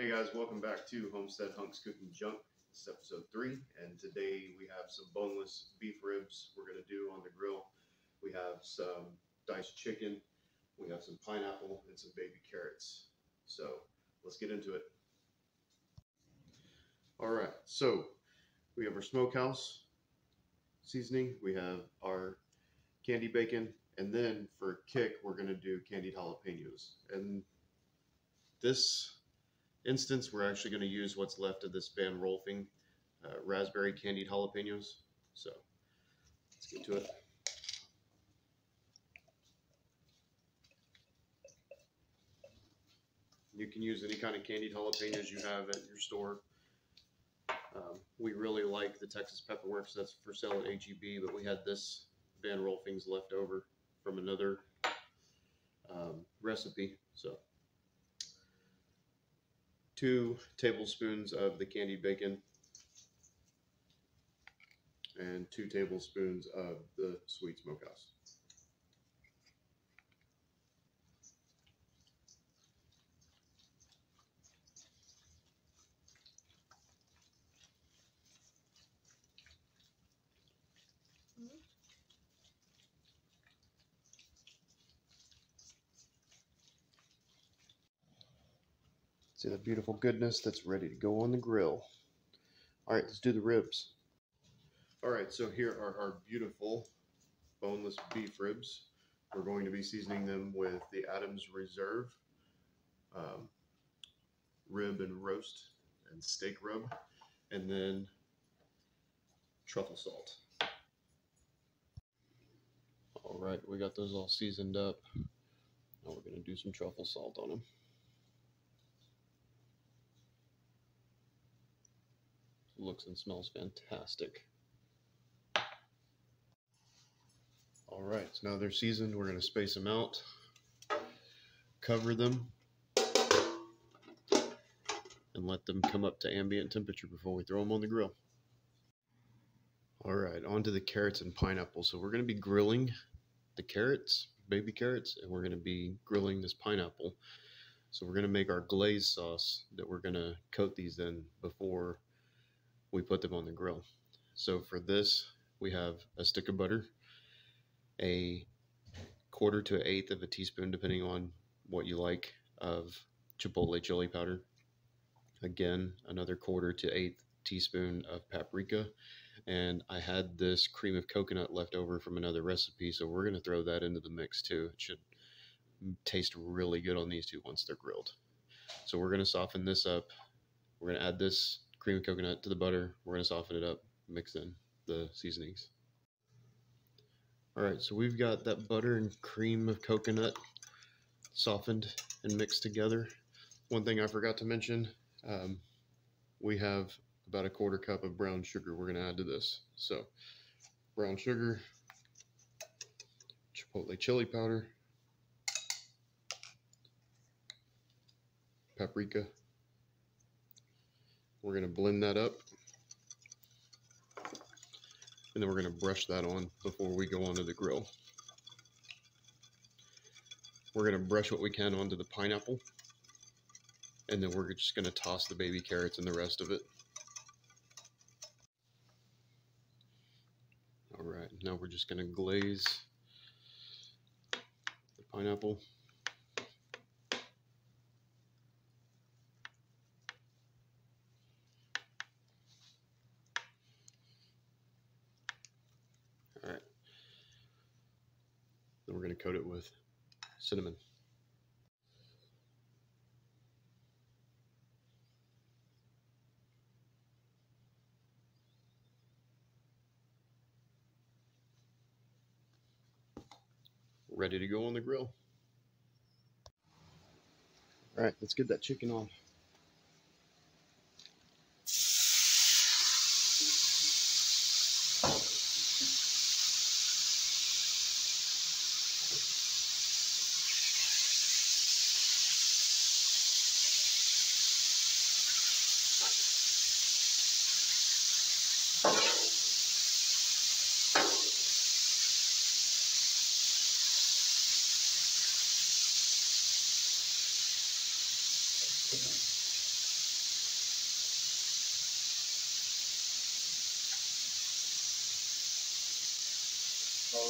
Hey guys, welcome back to Homestead Hunks Cooking Junk. This is episode 3, and today we have some boneless beef ribs we're going to do on the grill. We have some diced chicken, we have some pineapple, and some baby carrots. So let's get into it. Alright, so we have our smokehouse seasoning, we have our candy bacon, and then for a kick we're going to do candied jalapenos. And this instance, we're actually going to use what's left of this Van Rolfing raspberry candied jalapenos. So let's get to it. You can use any kind of candied jalapenos you have at your store. We really like the Texas Pepperworks. That's for sale at HEB, but we had this Van Rolfing's left over from another recipe. So 2 tablespoons of the candied bacon and 2 tablespoons of the sweet smokehouse. See the beautiful goodness that's ready to go on the grill. All right, let's do the ribs. All right, so here are our beautiful boneless beef ribs. We're going to be seasoning them with the Adams Reserve rib and roast and steak rub, and then truffle salt. All right, we got those all seasoned up. Now we're going to do some truffle salt on them. Looks and smells fantastic. All right, so now they're seasoned. We're going to space them out, cover them, and let them come up to ambient temperature before we throw them on the grill. All right, on to the carrots and pineapple. So we're going to be grilling the carrots, baby carrots, and we're going to be grilling this pineapple. So we're going to make our glaze sauce that we're going to coat these in before we put them on the grill. So for this, we have a stick of butter, a 1/4 to 1/8 of a teaspoon, depending on what you like, of chipotle chili powder. Again, another 1/4 to 1/8 teaspoon of paprika. And I had this cream of coconut left over from another recipe, so we're going to throw that into the mix too. It should taste really good on these two once they're grilled. So we're going to soften this up. We're going to add this cream of coconut to the butter. We're going to soften it up, mix in the seasonings. All right, so we've got that butter and cream of coconut softened and mixed together. One thing I forgot to mention, we have about a 1/4 cup of brown sugar we're going to add to this. So brown sugar, chipotle chili powder, paprika. We're going to blend that up, and then we're going to brush that on before we go onto the grill. We're going to brush what we can onto the pineapple, and then we're just going to toss the baby carrots and the rest of it. All right, now we're just going to glaze the pineapple. All right, then we're going to coat it with cinnamon. Ready to go on the grill. All right, let's get that chicken on.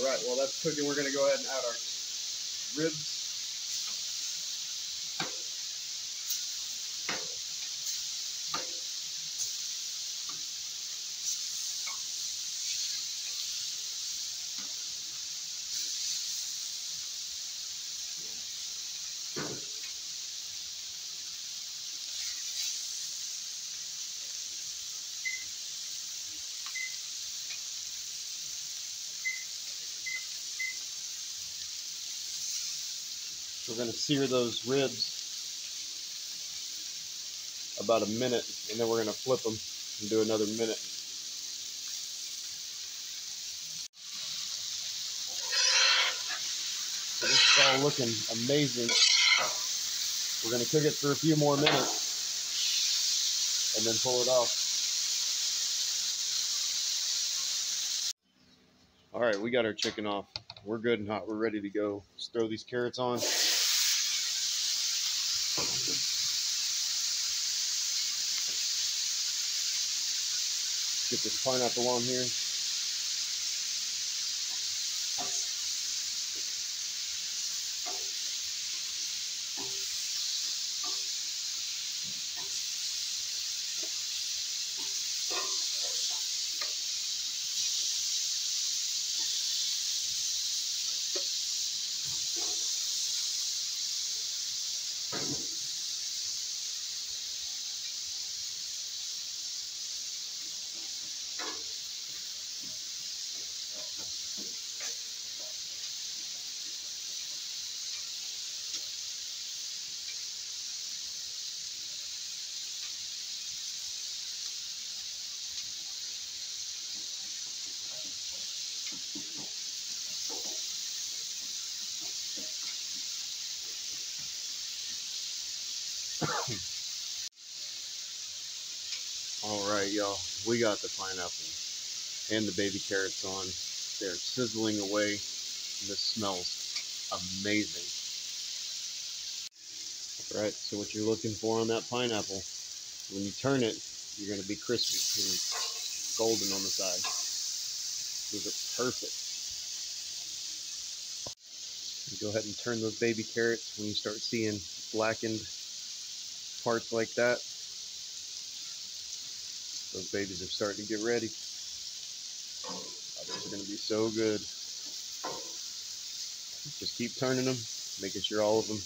All right, while that's cooking, we're going to go ahead and add our ribs. We're going to sear those ribs about a minute, and then we're going to flip them and do another minute. So this is all looking amazing. We're going to cook it for a few more minutes and then pull it off. All right, we got our chicken off. We're good and hot. We're ready to go. Let's throw these carrots on. Get this pineapple on here. All right, y'all, we got the pineapple and the baby carrots on. They're sizzling away, and this smells amazing. All right, so what you're looking for on that pineapple, when you turn it, you're going to be crispy and golden on the side. Those are perfect. You go ahead and turn those baby carrots when you start seeing blackened parts like that. Those babies are starting to get ready. Oh, those are going to be so good. Just keep turning them, making sure all of them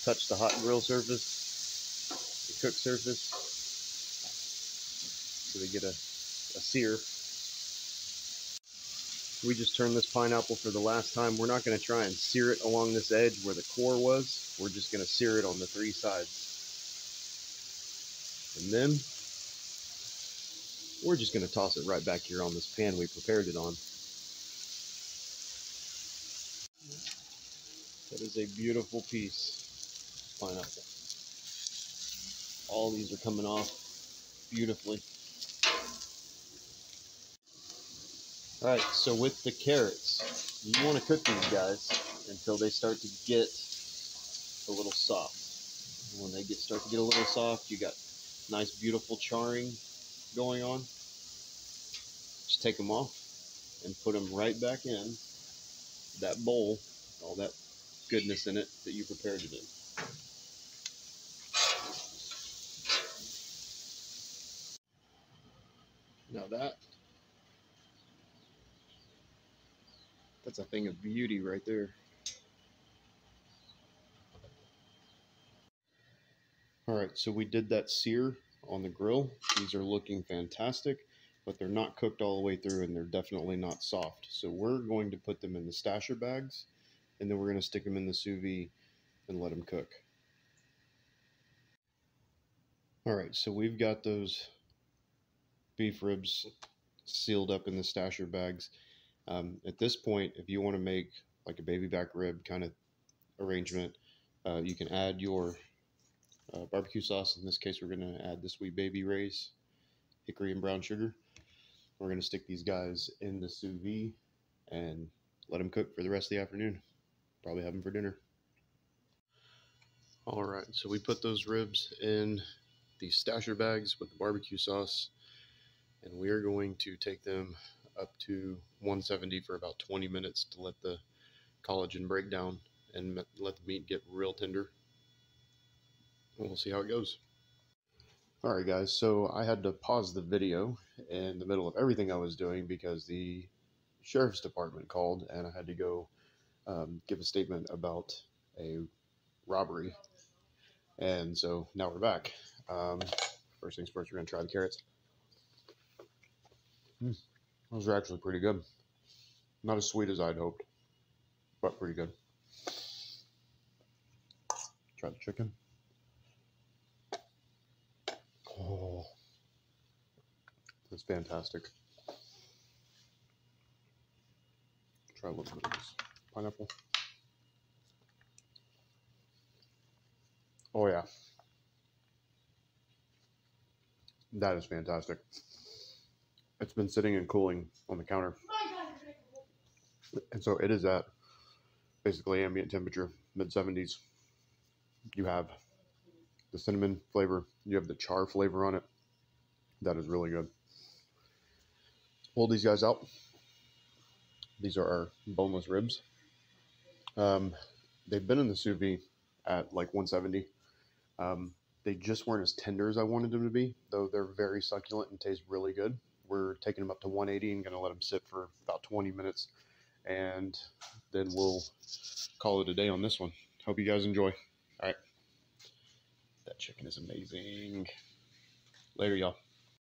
touch the hot grill surface, the cook surface, so they get a sear. We just turned this pineapple for the last time. We're not going to try and sear it along this edge where the core was. We're just going to sear it on the three sides. And then we're just going to toss it right back here on this pan we prepared it on. That is a beautiful piece of pineapple. All these are coming off beautifully. All right, so with the carrots, you want to cook these guys until they start to get a little soft. And when they start to get a little soft, you got nice, beautiful charring going on. Just take them off and put them right back in that bowl, all that goodness in it that you prepared it in. Now that's a thing of beauty right there. All right, so we did that sear on the grill. These are looking fantastic, but they're not cooked all the way through and they're definitely not soft. So we're going to put them in the stasher bags and then we're going to stick them in the sous vide and let them cook. All right, so we've got those beef ribs sealed up in the stasher bags. At this point, if you want to make like a baby back rib kind of arrangement, you can add your barbecue sauce. In this case, we're going to add the Sweet Baby Ray's hickory and brown sugar. We're going to stick these guys in the sous vide and let them cook for the rest of the afternoon. Probably have them for dinner. All right, so we put those ribs in these stasher bags with the barbecue sauce, and we are going to take them up to 170 for about 20 minutes to let the collagen break down and let the meat get real tender. We'll see how it goes. Alright guys, so I had to pause the video in the middle of everything I was doing because the sheriff's department called and I had to go give a statement about a robbery. And so now we're back. First things first, we're going to try the carrots. Those are actually pretty good. Not as sweet as I'd hoped, but pretty good. Try the chicken. Oh, that's fantastic. Try a little bit of this pineapple. Oh yeah, that is fantastic. It's been sitting and cooling on the counter, and so it is at basically ambient temperature, mid-70s. You have the cinnamon flavor, you have the char flavor on it. That is really good. Pull these guys out. These are our boneless ribs. They've been in the sous vide at like 170. They just weren't as tender as I wanted them to be, though they're very succulent and taste really good. We're taking them up to 180 and going to let them sit for about 20 minutes, and then we'll call it a day on this one. Hope you guys enjoy. All right. That chicken is amazing. Later, y'all.